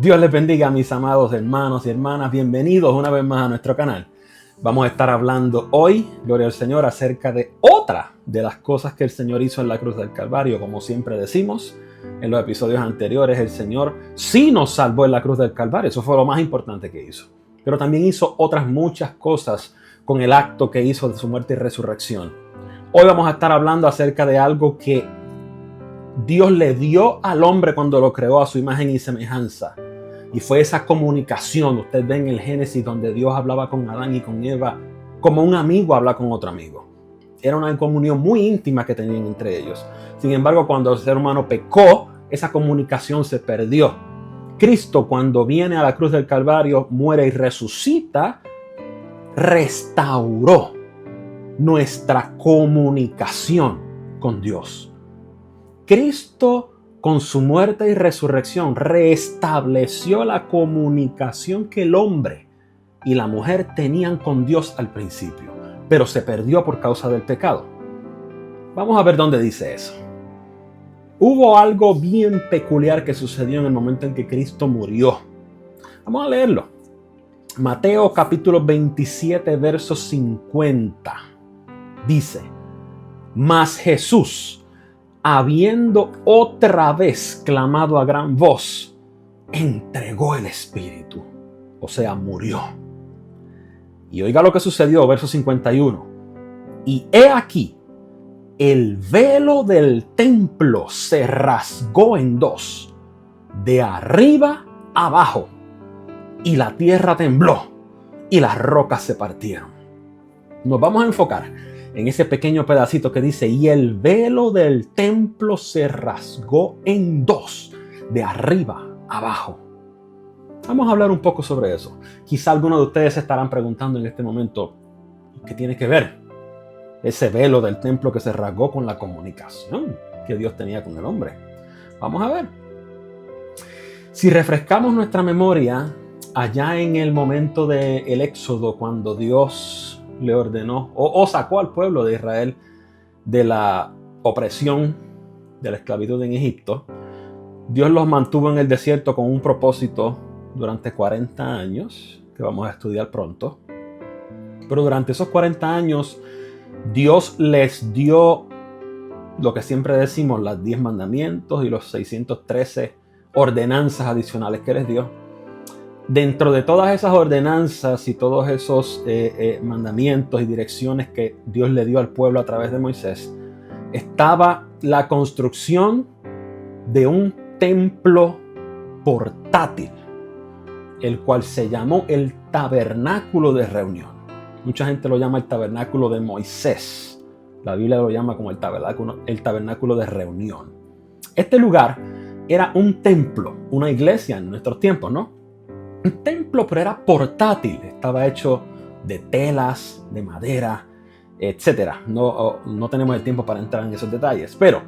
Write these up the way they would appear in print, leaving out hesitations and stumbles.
Dios les bendiga, mis amados hermanos y hermanas. Bienvenidos una vez más a nuestro canal. Vamos a estar hablando hoy, gloria al Señor, acerca de otra de las cosas que el Señor hizo en la cruz del Calvario. Como siempre decimos en los episodios anteriores, el Señor sí nos salvó en la cruz del Calvario. Eso fue lo más importante que hizo. Pero también hizo otras muchas cosas con el acto que hizo de su muerte y resurrección. Hoy vamos a estar hablando acerca de algo que Dios le dio al hombre cuando lo creó a su imagen y semejanza. Y fue esa comunicación. Usted ve en el Génesis donde Dios hablaba con Adán y con Eva como un amigo habla con otro amigo. Era una comunión muy íntima que tenían entre ellos. Sin embargo, cuando el ser humano pecó, esa comunicación se perdió. Cristo, cuando viene a la cruz del Calvario, muere y resucita, restauró nuestra comunicación con Dios. Cristo, con su muerte y resurrección, restableció la comunicación que el hombre y la mujer tenían con Dios al principio, pero se perdió por causa del pecado. Vamos a ver dónde dice eso. Hubo algo bien peculiar que sucedió en el momento en que Cristo murió. Vamos a leerlo. Mateo capítulo 27, verso 50. Dice: Mas Jesús, habiendo otra vez clamado a gran voz, entregó el Espíritu, o sea, murió. Y oiga lo que sucedió, verso 51. Y he aquí, el velo del templo se rasgó en dos, de arriba abajo, y la tierra tembló, y las rocas se partieron. Nos vamos a enfocar en ese pequeño pedacito que dice: y el velo del templo se rasgó en dos, de arriba abajo. Vamos a hablar un poco sobre eso. Quizá algunos de ustedes se estarán preguntando en este momento: ¿qué tiene que ver ese velo del templo que se rasgó con la comunicación que Dios tenía con el hombre? Vamos a ver. Si refrescamos nuestra memoria, allá en el momento del Éxodo, cuando Dios le ordenó o sacó al pueblo de Israel de la opresión, de la esclavitud en Egipto, Dios los mantuvo en el desierto con un propósito durante 40 años, que vamos a estudiar pronto. Pero durante esos 40 años, Dios les dio lo que siempre decimos, las 10 mandamientos y los 613 ordenanzas adicionales que les dio. Dentro de todas esas ordenanzas y todos esos mandamientos y direcciones que Dios le dio al pueblo a través de Moisés, estaba la construcción de un templo portátil, el cual se llamó el tabernáculo de reunión. Mucha gente lo llama el tabernáculo de Moisés. La Biblia lo llama como el tabernáculo de reunión. Este lugar era un templo, una iglesia en nuestros tiempos, ¿no? Un templo, pero era portátil. Estaba hecho de telas, de madera, etc. No tenemos el tiempo para entrar en esos detalles. Pero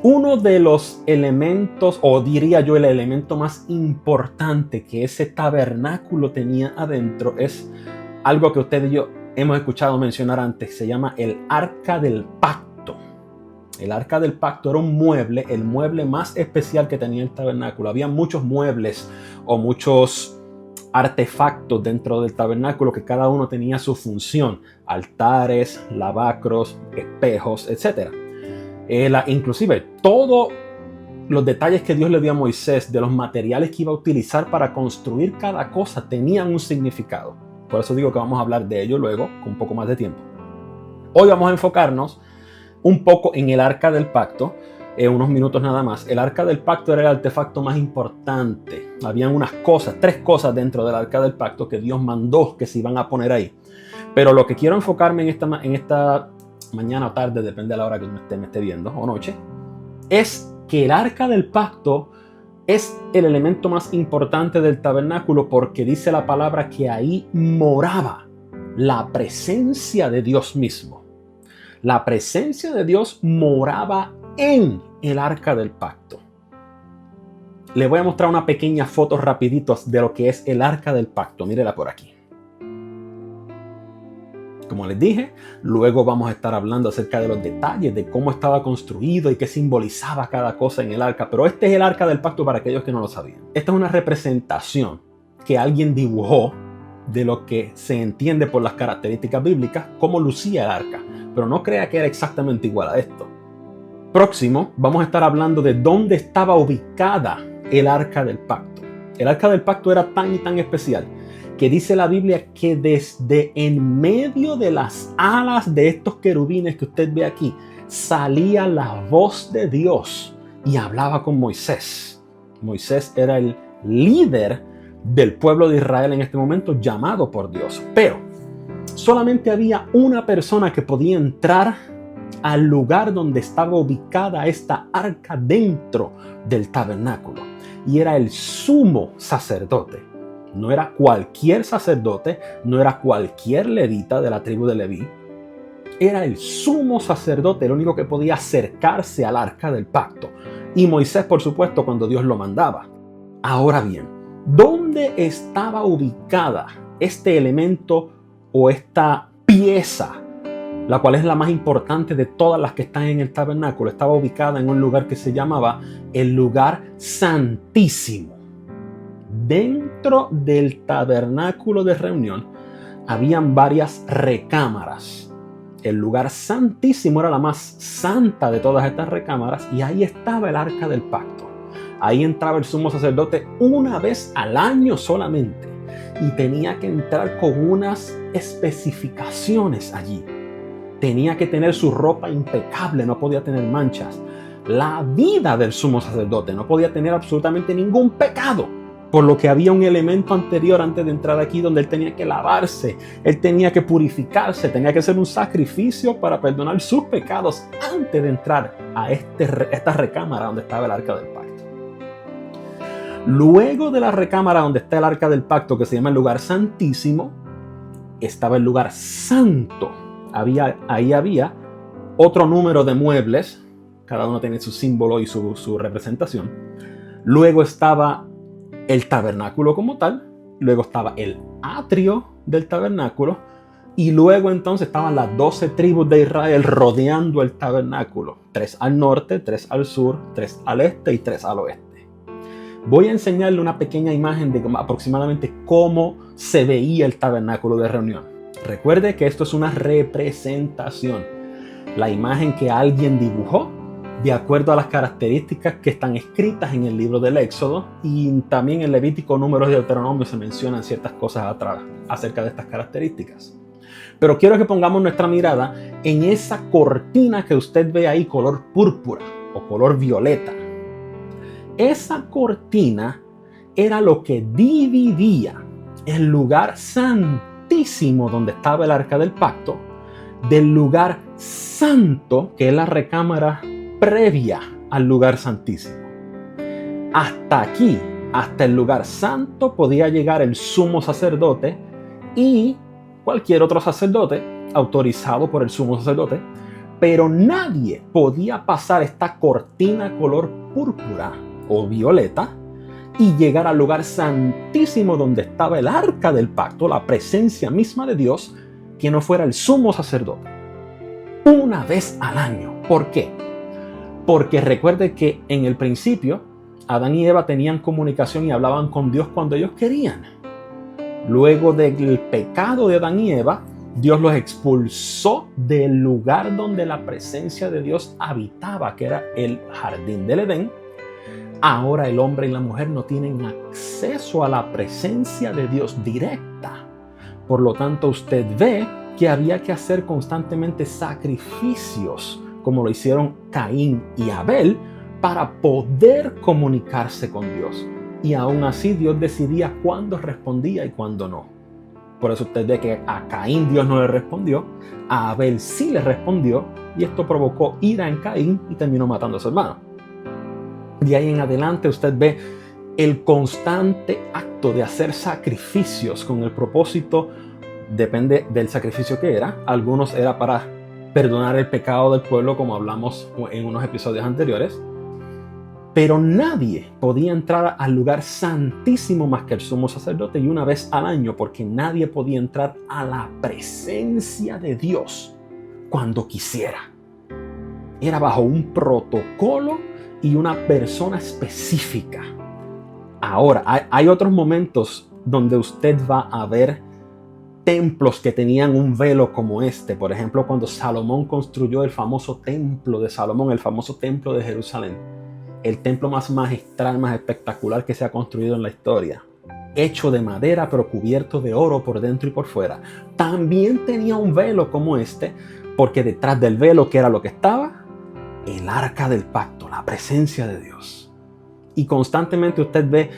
uno de los elementos, o diría yo el elemento más importante que ese tabernáculo tenía adentro, es algo que usted y yo hemos escuchado mencionar antes. Se llama el Arca del Pacto. El Arca del Pacto era un mueble, el mueble más especial que tenía el tabernáculo. Había muchos muebles o muchos artefactos dentro del tabernáculo que cada uno tenía su función: altares, lavacros, espejos, etc. Inclusive todos los detalles que Dios le dio a Moisés de los materiales que iba a utilizar para construir cada cosa tenían un significado. Por eso digo que vamos a hablar de ello luego con un poco más de tiempo. Hoy vamos a enfocarnos un poco en el Arca del Pacto, unos minutos nada más. El Arca del Pacto era el artefacto más importante. Habían tres cosas dentro del Arca del Pacto que Dios mandó que se iban a poner ahí. Pero lo que quiero enfocarme en esta mañana o tarde, depende de la hora que me esté viendo, o noche, es que el Arca del Pacto es el elemento más importante del tabernáculo, porque dice la palabra que ahí moraba la presencia de Dios mismo. La presencia de Dios moraba en el Arca del Pacto. Le voy a mostrar una pequeña foto rapidito de lo que es el Arca del Pacto. Mírela por aquí. Como les dije, luego vamos a estar hablando acerca de los detalles de cómo estaba construido y qué simbolizaba cada cosa en el arca. Pero este es el arca del pacto para aquellos que no lo sabían. Esta es una representación que alguien dibujó de lo que se entiende por las características bíblicas, cómo lucía el arca. Pero no crea que era exactamente igual a esto. Próximo, vamos a estar hablando de dónde estaba ubicada el arca del pacto. El arca del pacto era tan y tan especial que dice la Biblia que desde en medio de las alas de estos querubines que usted ve aquí, salía la voz de Dios y hablaba con Moisés. Moisés era el líder del pueblo de Israel en este momento, llamado por Dios. Pero solamente había una persona que podía entrar al lugar donde estaba ubicada esta arca dentro del tabernáculo, y era el sumo sacerdote. No era cualquier sacerdote, no era cualquier levita de la tribu de Leví. Era el sumo sacerdote el único que podía acercarse al arca del pacto. Y Moisés, por supuesto, cuando Dios lo mandaba. Ahora bien, ¿dónde estaba ubicada este elemento o esta pieza, la cual es la más importante de todas las que están en el tabernáculo? Estaba ubicada en un lugar que se llamaba el lugar santísimo. Dentro del tabernáculo de reunión habían varias recámaras. El lugar santísimo era la más santa de todas estas recámaras, y ahí estaba el arca del pacto. Ahí entraba el sumo sacerdote una vez al año solamente, y tenía que entrar con unas especificaciones allí. Tenía que tener su ropa impecable, no podía tener manchas. La vida del sumo sacerdote no podía tener absolutamente ningún pecado. Por lo que había un elemento anterior antes de entrar aquí donde él tenía que lavarse, él tenía que purificarse, tenía que hacer un sacrificio para perdonar sus pecados antes de entrar a esta recámara donde estaba el arca del pacto. Luego de la recámara donde está el arca del pacto, que se llama el lugar santísimo, estaba el lugar santo. Ahí había otro número de muebles, cada uno tiene su símbolo y su representación. Luego estaba el tabernáculo como tal, luego estaba el atrio del tabernáculo, y luego entonces estaban las 12 tribus de Israel rodeando el tabernáculo, 3 al norte, 3 al sur, 3 al este y 3 al oeste. Voy a enseñarle una pequeña imagen de aproximadamente cómo se veía el tabernáculo de reunión. Recuerde que esto es una representación, la imagen que alguien dibujó de acuerdo a las características que están escritas en el libro del Éxodo, y también en Levítico, Números y Deuteronomio se mencionan ciertas cosas atrás acerca de estas características. Pero quiero que pongamos nuestra mirada en esa cortina que usted ve ahí color púrpura o color violeta. Esa cortina era lo que dividía el lugar santísimo donde estaba el arca del pacto del lugar santo, que es la recámara previa al lugar santísimo. Hasta aquí, hasta el lugar santo, podía llegar el sumo sacerdote y cualquier otro sacerdote autorizado por el sumo sacerdote, pero nadie podía pasar esta cortina color púrpura o violeta y llegar al lugar santísimo donde estaba el arca del pacto, la presencia misma de Dios, que no fuera el sumo sacerdote. Una vez al año. ¿Por qué? Porque recuerde que en el principio Adán y Eva tenían comunicación y hablaban con Dios cuando ellos querían. Luego del pecado de Adán y Eva, Dios los expulsó del lugar donde la presencia de Dios habitaba, que era el jardín del Edén. Ahora el hombre y la mujer no tienen acceso a la presencia de Dios directa. Por lo tanto, usted ve que había que hacer constantemente sacrificios, como lo hicieron Caín y Abel, para poder comunicarse con Dios. Y aún así Dios decidía cuándo respondía y cuándo no. Por eso usted ve que a Caín Dios no le respondió, a Abel sí le respondió, y esto provocó ira en Caín y terminó matando a su hermano. De ahí en adelante usted ve el constante acto de hacer sacrificios con el propósito, depende del sacrificio que era. Algunos era para perdonar el pecado del pueblo, como hablamos en unos episodios anteriores. Pero nadie podía entrar al lugar santísimo más que el sumo sacerdote, y una vez al año, porque nadie podía entrar a la presencia de Dios cuando quisiera. Era bajo un protocolo y una persona específica. Ahora, hay otros momentos donde usted va a ver templos que tenían un velo como este. Por ejemplo, cuando Salomón construyó el famoso templo de Salomón, el famoso templo de Jerusalén. El templo más magistral, más espectacular que se ha construido en la historia. Hecho de madera, pero cubierto de oro por dentro y por fuera. También tenía un velo como este, porque detrás del velo, ¿qué era lo que estaba? El arca del pacto, la presencia de Dios. Y constantemente usted ve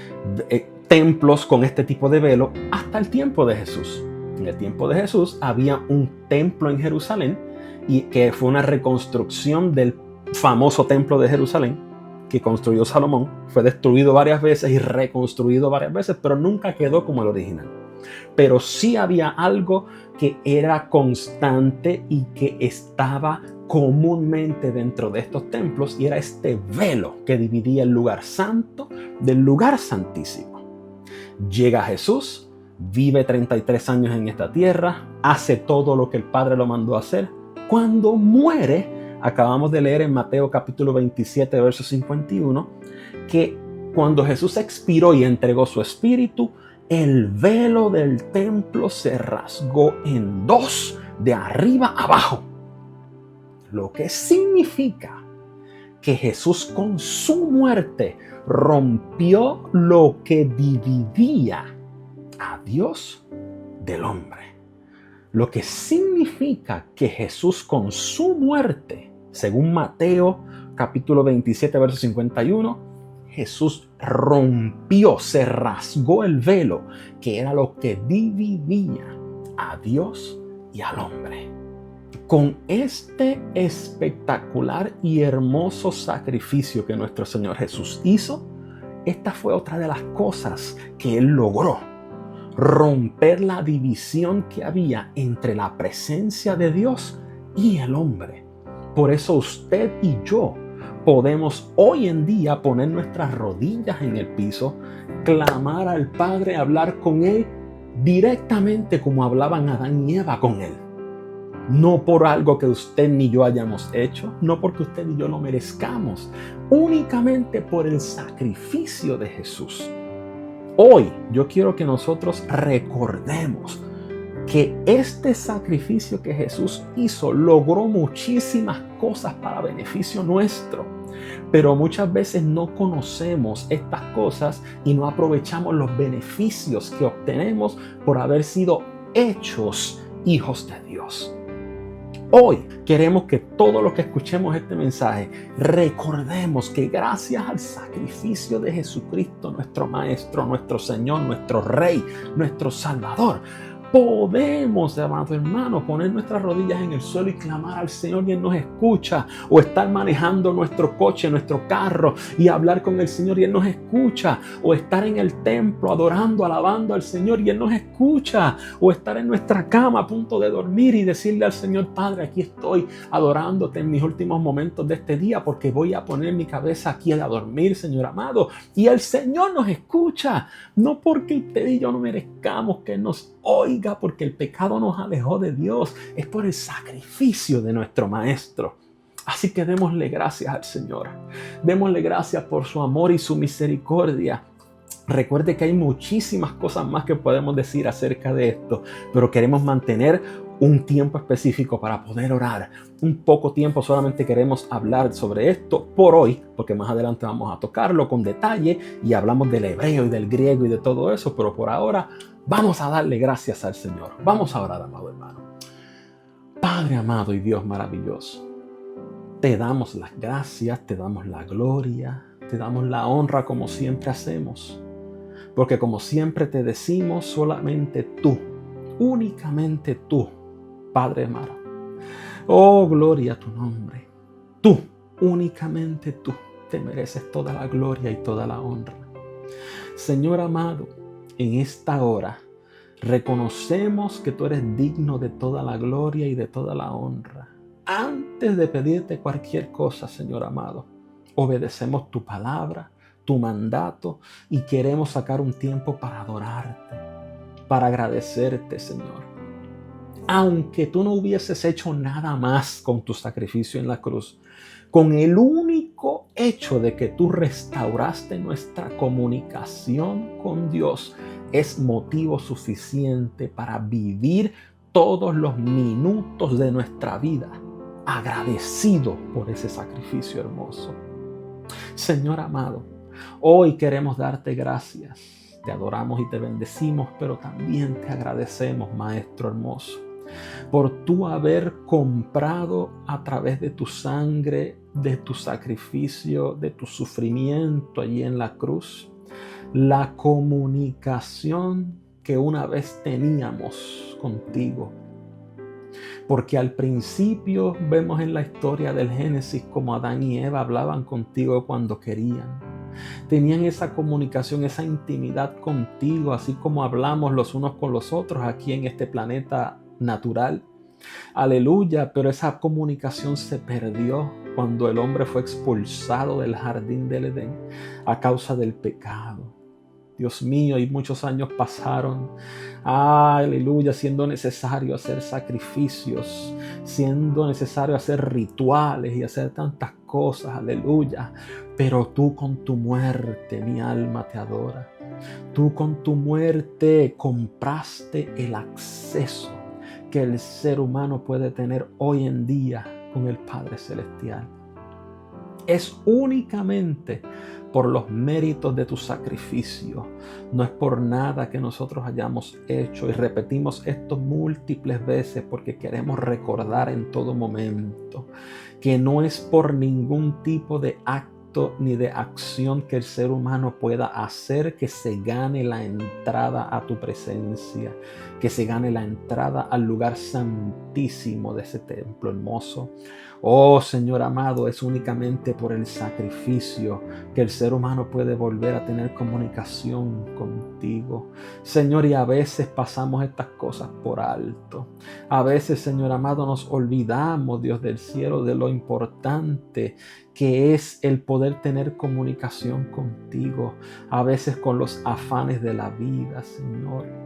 templos con este tipo de velo hasta el tiempo de Jesús. En el tiempo de Jesús había un templo en Jerusalén, y que fue una reconstrucción del famoso templo de Jerusalén que construyó Salomón. Fue destruido varias veces y reconstruido varias veces, pero nunca quedó como el original. Pero sí había algo que era constante y que estaba comúnmente dentro de estos templos, y era este velo que dividía el lugar santo del lugar santísimo. Llega Jesús, vive 33 años en esta tierra, hace todo lo que el Padre lo mandó a hacer. Cuando muere, acabamos de leer en Mateo capítulo 27, verso 51, que cuando Jesús expiró y entregó su espíritu, el velo del templo se rasgó en dos, de arriba abajo. Lo que significa que Jesús con su muerte rompió lo que dividía a Dios del hombre. Lo que significa que Jesús con su muerte, según Mateo capítulo 27, verso 51, Jesús rompió, se rasgó el velo, que era lo que dividía a Dios y al hombre. Con este espectacular y hermoso sacrificio que nuestro Señor Jesús hizo, esta fue otra de las cosas que Él logró: romper la división que había entre la presencia de Dios y el hombre. Por eso usted y yo podemos hoy en día poner nuestras rodillas en el piso, clamar al Padre, hablar con Él directamente como hablaban Adán y Eva con Él. No por algo que usted ni yo hayamos hecho, no porque usted y yo lo merezcamos, únicamente por el sacrificio de Jesús. Hoy yo quiero que nosotros recordemos que este sacrificio que Jesús hizo logró muchísimas cosas para beneficio nuestro, pero muchas veces no conocemos estas cosas y no aprovechamos los beneficios que obtenemos por haber sido hechos hijos de Dios. Hoy queremos que todos los que escuchemos este mensaje recordemos que gracias al sacrificio de Jesucristo, nuestro Maestro, nuestro Señor, nuestro Rey, nuestro Salvador, podemos, amado hermano, poner nuestras rodillas en el suelo y clamar al Señor y Él nos escucha. O estar manejando nuestro coche, nuestro carro y hablar con el Señor y Él nos escucha. O estar en el templo adorando, alabando al Señor y Él nos escucha. O estar en nuestra cama a punto de dormir y decirle al Señor: Padre, aquí estoy adorándote en mis últimos momentos de este día, porque voy a poner mi cabeza aquí a dormir, Señor amado. Y el Señor nos escucha. No porque usted y yo no merezcamos que nos oiga, porque el pecado nos alejó de Dios, es por el sacrificio de nuestro Maestro. Así que démosle gracias al Señor. Démosle gracias por su amor y su misericordia. Recuerde que hay muchísimas cosas más que podemos decir acerca de esto, pero queremos mantener un tiempo específico para poder orar. Un poco tiempo solamente queremos hablar sobre esto por hoy, porque más adelante vamos a tocarlo con detalle y hablamos del hebreo y del griego y de todo eso, pero por ahora vamos a darle gracias al Señor. Vamos a orar, amado hermano. Padre amado y Dios maravilloso, te damos las gracias, te damos la gloria, te damos la honra como siempre hacemos, porque como siempre te decimos, solamente tú, únicamente tú, Padre amado. Oh, gloria a tu nombre. Tú, únicamente tú, te mereces toda la gloria y toda la honra. Señor amado, en esta hora reconocemos que tú eres digno de toda la gloria y de toda la honra. Antes de pedirte cualquier cosa, Señor amado, Obedecemos tu palabra, tu mandato, y queremos sacar un tiempo para adorarte, para agradecerte, Señor. Aunque tú no hubieses hecho nada más con tu sacrificio en la cruz, con el único hecho de que tú restauraste nuestra comunicación con Dios, es motivo suficiente para vivir todos los minutos de nuestra vida agradecido por ese sacrificio hermoso. Señor amado, hoy queremos darte gracias. Te adoramos y te bendecimos, pero también te agradecemos, Maestro hermoso, por tú haber comprado a través de tu sangre, de tu sacrificio, de tu sufrimiento allí en la cruz, la comunicación que una vez teníamos contigo. Porque al principio vemos en la historia del Génesis como Adán y Eva hablaban contigo cuando querían. Tenían esa comunicación, esa intimidad contigo, así como hablamos los unos con los otros aquí en este planeta natural. Aleluya, pero esa comunicación se perdió cuando el hombre fue expulsado del jardín del Edén a causa del pecado. Dios mío, y muchos años pasaron, aleluya, siendo necesario hacer sacrificios, siendo necesario hacer rituales y hacer tantas cosas, aleluya. Pero tú con tu muerte, mi alma te adora. Tú con tu muerte compraste el acceso que el ser humano puede tener hoy en día con el Padre Celestial. Es únicamente por los méritos de tu sacrificio. No es por nada que nosotros hayamos hecho, y repetimos esto múltiples veces porque queremos recordar en todo momento que no es por ningún tipo de acto ni de acción que el ser humano pueda hacer que se gane la entrada a tu presencia, que se gane la entrada al lugar santísimo de ese templo hermoso. Oh Señor amado, es únicamente por el sacrificio que el ser humano puede volver a tener comunicación contigo. Señor, y a veces pasamos estas cosas por alto. A veces, Señor amado, nos olvidamos, Dios del cielo, de lo importante que es el poder tener comunicación contigo. A veces con los afanes de la vida, Señor,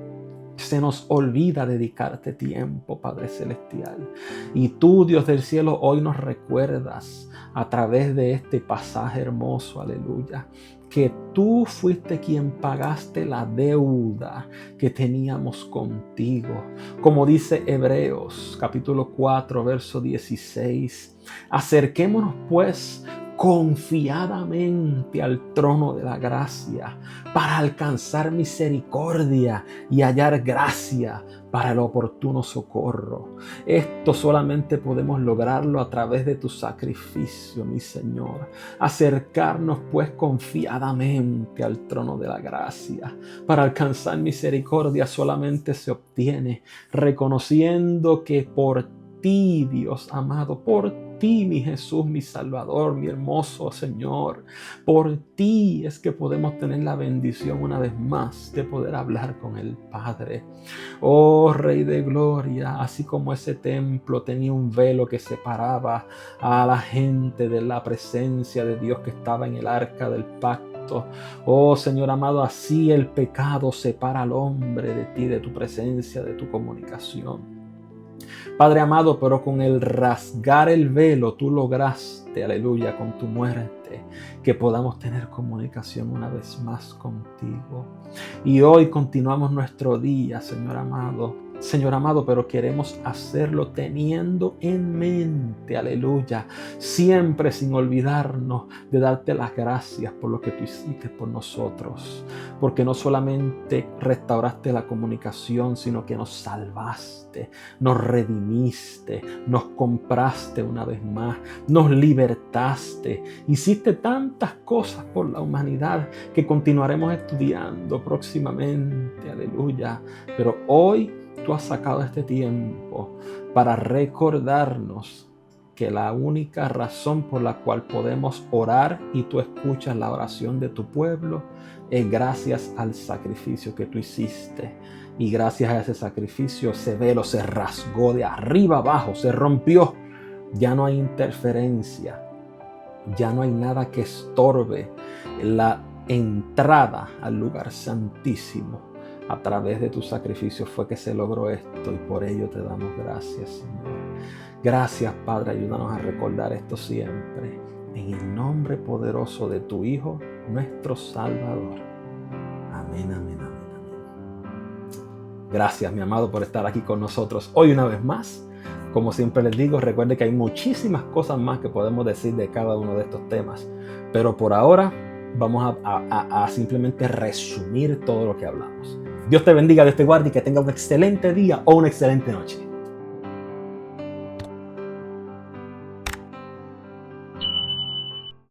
se nos olvida dedicarte tiempo, Padre Celestial. Y tú, Dios del cielo, hoy nos recuerdas a través de este pasaje hermoso, aleluya, que tú fuiste quien pagaste la deuda que teníamos contigo. Como dice Hebreos capítulo 4, verso 16. Acerquémonos pues confiadamente al trono de la gracia para alcanzar misericordia y hallar gracia para el oportuno socorro. Esto solamente podemos lograrlo a través de tu sacrificio, mi Señor. Acercarnos pues confiadamente al trono de la gracia para alcanzar misericordia solamente se obtiene reconociendo que por ti, Dios amado, por ti, mi Jesús, mi Salvador, mi hermoso Señor, por ti es que podemos tener la bendición una vez más de poder hablar con el Padre. Oh Rey de Gloria, así como ese templo tenía un velo que separaba a la gente de la presencia de Dios que estaba en el arca del pacto. Oh Señor amado, así el pecado separa al hombre de ti, de tu presencia, de tu comunicación. Padre amado, pero con el rasgar el velo tú lograste, aleluya, con tu muerte, que podamos tener comunicación una vez más contigo. Y hoy continuamos nuestro día, Señor amado, pero queremos hacerlo teniendo en mente, aleluya, siempre sin olvidarnos de darte las gracias por lo que tú hiciste por nosotros, porque no solamente restauraste la comunicación, sino que nos salvaste, nos redimiste, nos compraste una vez más, nos libertaste, hiciste tantas cosas por la humanidad que continuaremos estudiando próximamente, aleluya, pero hoy tú has sacado este tiempo para recordarnos que la única razón por la cual podemos orar y tú escuchas la oración de tu pueblo es gracias al sacrificio que tú hiciste. Y gracias a ese sacrificio ese velo se rasgó de arriba abajo, se rompió. Ya no hay interferencia. Ya no hay nada que estorbe la entrada al lugar santísimo. A través de tu sacrificio fue que se logró esto y por ello te damos gracias, Señor. Gracias, Padre, ayúdanos a recordar esto siempre. En el nombre poderoso de tu Hijo, nuestro Salvador. Amén, amén, amén, amén. Gracias, mi amado, por estar aquí con nosotros hoy una vez más. Como siempre les digo, recuerde que hay muchísimas cosas más que podemos decir de cada uno de estos temas. Pero por ahora vamos a simplemente resumir todo lo que hablamos. Dios te bendiga, Dios te guarde y que tenga un excelente día o una excelente noche.